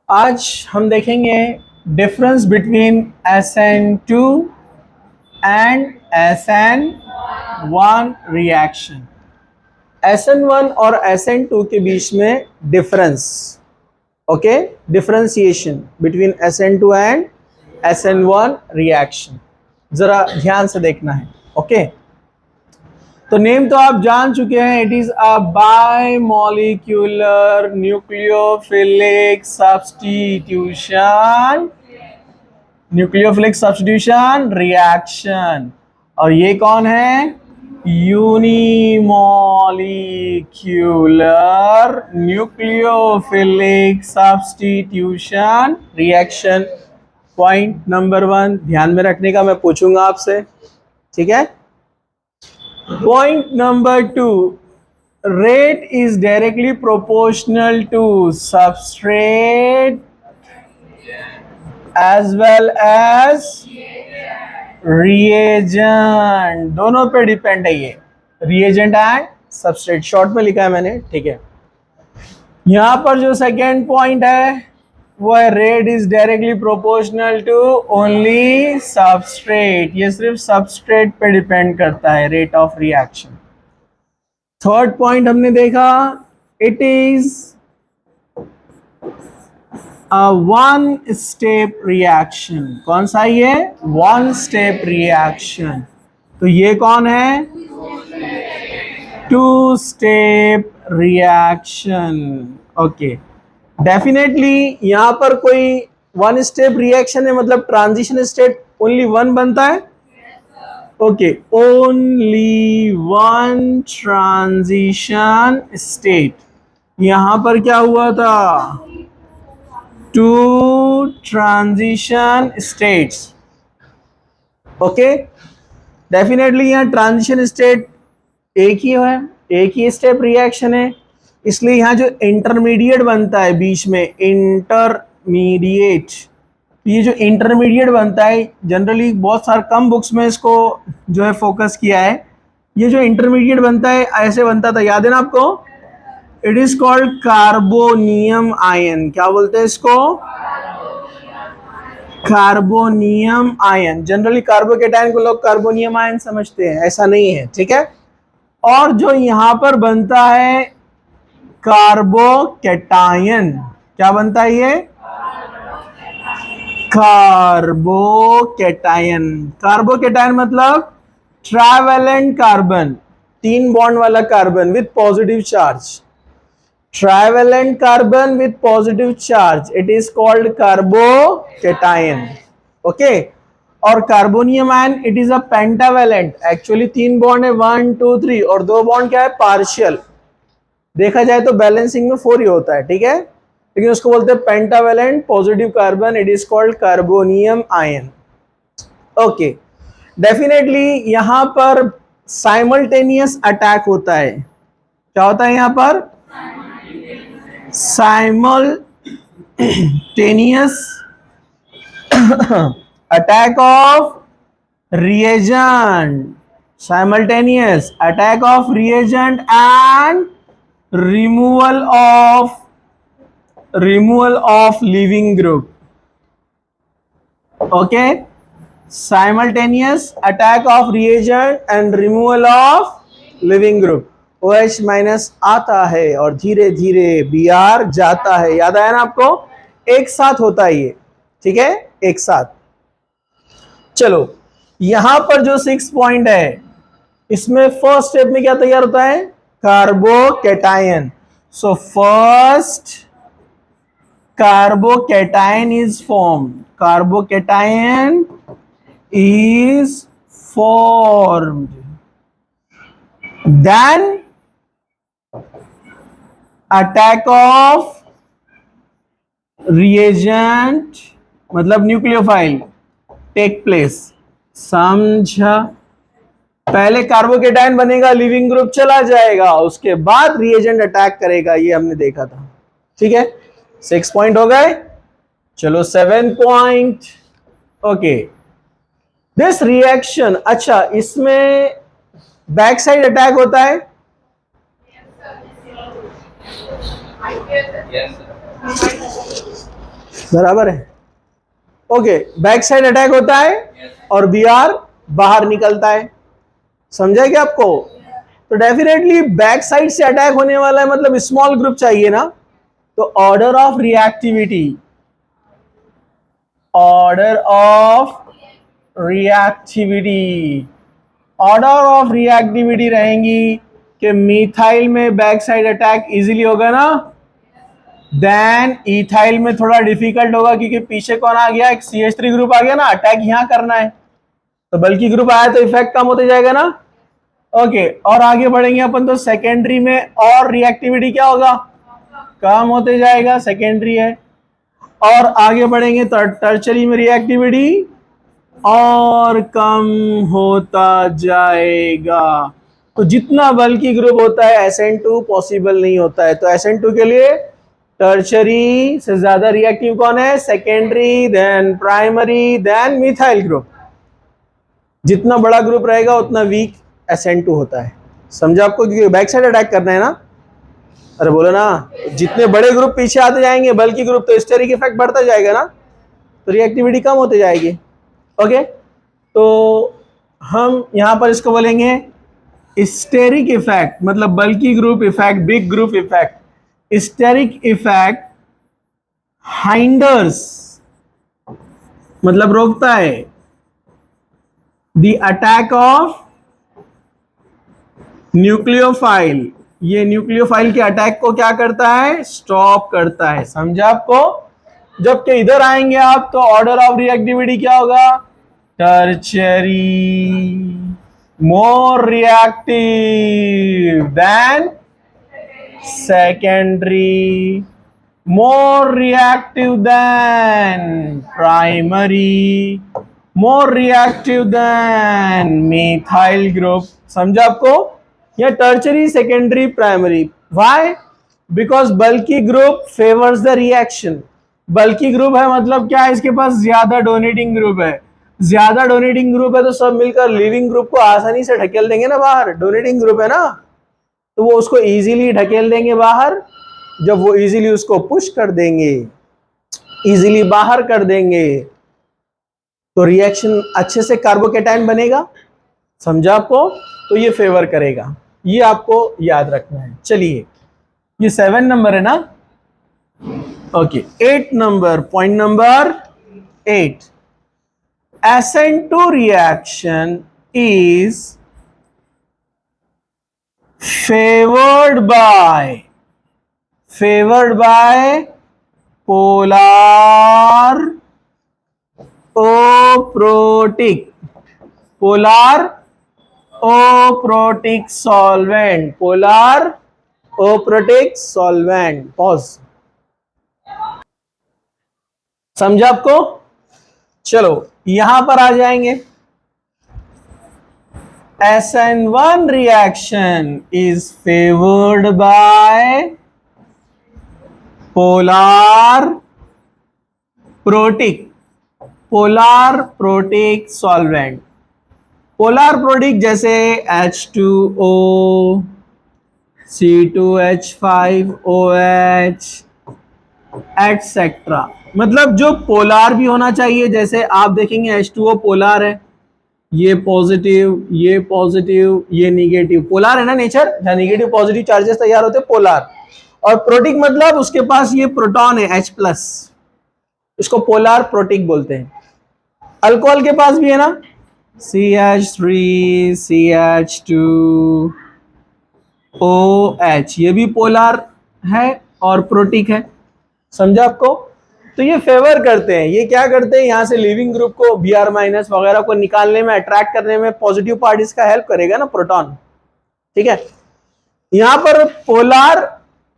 आज हम देखेंगे difference between SN2 and SN1 reaction. SN1 और SN2 के बीच में difference, okay, differentiation between SN2 and SN1 reaction जरा ध्यान से देखना है। ओके, तो नेम तो आप जान चुके हैं, it is a bimolecular nucleophilic substitution reaction. और ये कौन है? Unimolecular nucleophilic substitution reaction. Point number 1 ध्यान में रखने का, मैं पूछूंगा आपसे, ठीक है। Point number 2, rate is directly proportional to substrate as well as reagent, दोनों पे डिपेंड है ये, reagent एंड substrate, शॉर्ट में लिखा है मैंने, ठीक है। यहां पर जो सेकेंड पॉइंट है वो है rate is directly proportional to only substrate, ये सिर्फ सबस्ट्रेट पे डिपेंड करता है rate of reaction. Third point हमने देखा, it is a one step reaction. कौन सा ये? One step reaction. तो ये कौन है? Two step reaction. Okay, definitely यहां पर कोई वन स्टेप रिएक्शन है, मतलब ट्रांजिशन स्टेट ओनली वन बनता है। Okay, only one transition state. यहां पर क्या हुआ था? Two transition states. Okay, definitely यहां ट्रांजिशन स्टेट एक ही है, एक ही स्टेप रिएक्शन है, इसलिए यहाँ जो इंटरमीडिएट बनता है बीच में, इंटरमीडिएट, ये जो इंटरमीडिएट बनता है, जनरली बहुत सारे कम बुक्स में इसको जो है फोकस किया है। ये जो इंटरमीडिएट बनता है ऐसे बनता था, याद है ना आपको? It is called carbonium ion. क्या बोलते हैं इसको? Carbonium ion. जनरली कार्बोकेटायन को लोग कार्बोनियम आयन समझते हैं, ऐसा नहीं है, ठीक है। और जो यहाँ पर बनता है कार्बोकेटायन, क्या बनता है ये? कार्बोकेटायन। कार्बोकेटायन मतलब ट्राइवेलेंट कार्बन, 3 बॉन्ड वाला carbon with positive charge. Trivalent carbon with positive charge, it is called carbocation. Okay, और carbonium ion it is a pentavalent. Actually 3 bond है, 1 2 3, और 2 बॉन्ड क्या है? पार्शियल। देखा जाए तो बैलेंसिंग में 4 ही होता है, ठीक है, लेकिन उसको बोलते हैं pentavalent positive carbon, it is called carbonium ion. Okay, definitely यहां पर साइमल्टेनियस अटैक होता है। क्या होता है यहां पर? Simultaneous attack of reagent, simultaneous attack of reagent and removal of living group. Okay, simultaneous attack of reagent and removal of living group। OH minus आता है और धीरे धीरे Br जाता है, याद आया ना आपको? एक साथ होता है ये, ठीक है, एक साथ। चलो, यहां पर जो 6 पॉइंट है, इसमें फर्स्ट स्टेप में क्या तैयार होता है? Carbocation. So first carbocation is formed, carbocation is formed, then attack of reagent मतलब न्यूक्लियोफाइल टेक प्लेस। समझा? पहले कार्बोकेटायन बनेगा, लिविंग ग्रुप चला जाएगा, उसके बाद रिएजेंट अटैक करेगा, ये हमने देखा था, ठीक है। 6 पॉइंट हो गए। चलो 7 पॉइंट। ओके, दिस रिएक्शन, अच्छा इसमें बैक साइड अटैक होता है? बराबर है। ओके, बैक साइड अटैक होता है और Br बाहर निकलता है। समझा क्या आपको? तो डेफिनेटली बैक साइड से अटैक होने वाला है, मतलब स्मॉल ग्रुप चाहिए ना। तो order of reactivity, order of reactivity, order of reactivity रहेंगी कि मिथाइल में बैक साइड अटैक इजीली होगा ना, देन इथाइल में थोड़ा डिफिकल्ट होगा, क्योंकि पीछे कौन आ गया, एक CH3 ग्रुप आ गया ना, अटैक यहां करना है, तो बल्कि ग्रुप आया तो इफेक्ट कम होते जाएगा ना। ओके, और आगे बढ़ेंगे अपन तो सेकेंडरी में और रिएक्टिविटी क्या होगा, कम होते जाएगा, सेकेंडरी है। और आगे बढ़ेंगे तो टर्शरी में रिएक्टिविटी और कम होता जाएगा। तो जितना बल्कि ग्रुप होता है SN2 पॉसिबल नहीं होता है। तो SN2 के लिए टर्शरी से ज्यादा रिएक्टिव कौन है, secondary, then primary, then methyl group. जितना बड़ा ग्रुप रहेगा उतना वीक SN2 होता है। समझा आपको? क्योंकि बैक साइड अटैक करना है ना। अरे बोलो ना, जितने बड़े ग्रुप पीछे आते जाएंगे बल्कि ग्रुप, तो स्टेरिक इफेक्ट बढ़ता जाएगा ना, तो रिएक्टिविटी कम होती जाएगी। ओके, तो हम यहां पर इसको बोलेंगे स्टेरिक इफेक्ट, मतलब bulky group effect, big group effect. Steric effect hinders, मतलब रोकता है द अटैक ऑफ न्यूक्लियोफाइल। ये न्यूक्लियोफाइल के अटैक को क्या करता है, स्टॉप करता है। समझा आपको? जबकि इधर आएंगे आप तो ऑर्डर ऑफ रिएक्टिविटी क्या होगा, tertiary, more reactive than secondary, more reactive than primary, more reactive than methyl group। समझा आपको? या tertiary, secondary, primary. Why? Because बल्कि ग्रुप फेवर्स द रिएक्शन। बल्कि ग्रुप है मतलब क्या है, इसके पास ज्यादा डोनेटिंग ग्रुप है। ज्यादा डोनेटिंग ग्रुप है तो सब मिलकर लिविंग ग्रुप को आसानी से ढकेल देंगे ना बाहर। डोनेटिंग ग्रुप है ना, तो वो उसको इजीली ढकेल देंगे बाहर। जब वो इजीली उसको पुश कर देंगे, इजीली बाहर कर देंगे, तो रिएक्शन अच्छे से कार्बोकेटायन बनेगा। समझा आपको? तो ये फेवर करेगा, ये आपको याद रखना है। चलिए, ये 7 नंबर है ना। Okay, 8 number, point number 8, SN2 reaction is favoured by polar aprotic, polar aprotic solvent, polar aprotic solvent. Pause. समझा आपको? चलो यहां पर आ जाएंगे। SN1 reaction is favored by polar protic solvent। Polar protic जैसे H2O, C2H5OH एटसेट्रा। मतलब जो polar भी होना चाहिए, जैसे आप देखेंगे H2O पोलार है, ये पॉजिटिव, ये पॉजिटिव, ये निगेटिव। पोलार है ना नेचर, जहां निगेटिव पॉजिटिव चार्जेस तैयार होते हैं, पोलार। और प्रोटिक मतलब उसके पास ये प्रोटॉन है H+, इसको पोलार प्रोटिक बोलते हैं। अल्कोहल के पास भी है ना, CH3, CH2OH, ये भी पोलार है और प्रोटिक है। समझा आपको? तो ये फेवर करते हैं, ये क्या करते हैं, यहां से लिविंग ग्रुप को Br- वगैरह को निकालने में, अट्रैक्ट करने में पॉजिटिव पार्ट इसका हेल्प करेगा ना, प्रोटॉन। ठीक है, यहां पर पोलार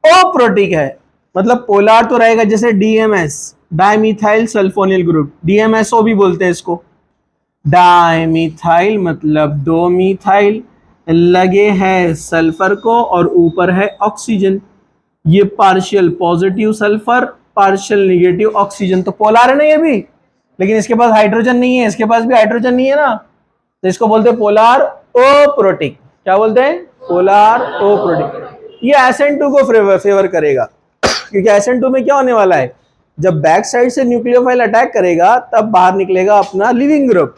ओ प्रोटिक है, मतलब पोलार तो रहेगा, जैसे DMS, dimethyl sulphonyl group, DMSO भी बोलते हैं इसको। डाइमिथाइल मतलब 2 मिथाइल, लगे है सल्फर को और ऊपर है ऑक्सीजन। ये partial positive sulphur, partial negative oxygen, तो पोलार है ना ये भी, लेकिन इसके पास हाइड्रोजन नहीं है, इसके पास भी हाइड्रोजन नहीं है ना, तो इसको बोलते हैं पोलार ओ प्रोटिक। क्या बोलते हैं? पोलार ओ प्रोटिक। ये SN2 को फेवर करेगा, क्योंकि SN2 में क्या होने वाला है, जब बैक साइड से न्यूक्लियोफाइल अटैक करेगा तब बाहर निकलेगा अपना लिविंग ग्रुप।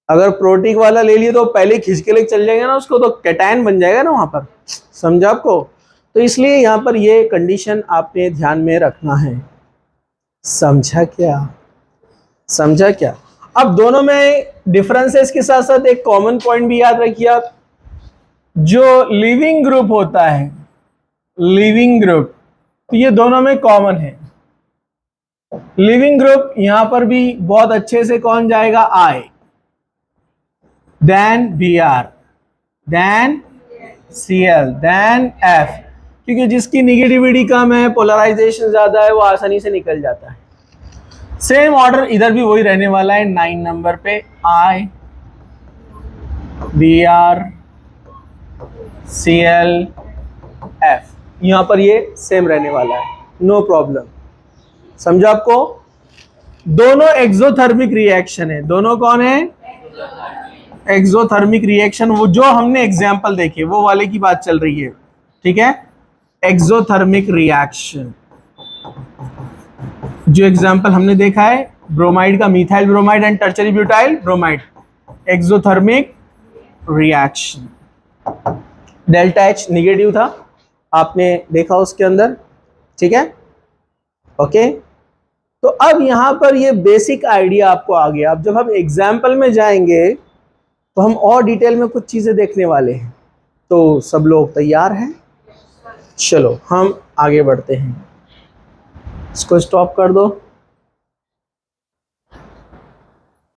अगर प्रोटीक वाला ले लिए तो पहले खींच के लेके चल जाएगा ना उसको, तो कैटायन बन जाएगा ना वहां पर। समझा आपको? तो इसलिए यहां पर ये कंडीशन आपने ध्यान में रखना है। समझा क्या? समझा क्या? अब दोनों में डिफरेंसेस के साथ साथ एक कॉमन पॉइंट भी याद रखिए आप, जो लिविंग ग्रुप होता है, लिविंग ग्रुप, तो ये दोनों में कॉमन है। लिविंग ग्रुप यहां पर भी बहुत अच्छे से कौन जाएगा? I, then Br, then Cl, then F, क्योंकि जिसकी निगेटिविटी कम है, पोलराइजेशन ज्यादा है, वो आसानी से निकल जाता है। सेम ऑर्डर इधर भी वही रहने वाला है 9 नंबर पे, I, Br, Cl, F, यहां पर ये सेम रहने वाला है, नो प्रॉब्लम। समझा आपको? दोनों एक्सोथर्मिक रिएक्शन है। दोनों कौन है? एक्सोथर्मिक रिएक्शन, वो जो हमने एग्जाम्पल देखे वो वाले की बात चल रही है, ठीक है? एक्सोथर्मिक रिएक्शन, जो एग्जाम्पल हमने देखा है ब्रोमाइड का, methyl bromide and tertiary butyl bromide, exothermic reaction. Delta H negative था, आपने देखा उसके अंदर, ठीक है? ओके, तो अब यहां पर ये बेसिक आइडिया आपको आ गया। अब जब हम एग्जाम्पल में जाएंगे तो हम और डिटेल में कुछ चीजें देखने वाले हैं। तो सब लोग तैयार हैं? चलो हम आगे बढ़ते हैं। इसको स्टॉप कर दो।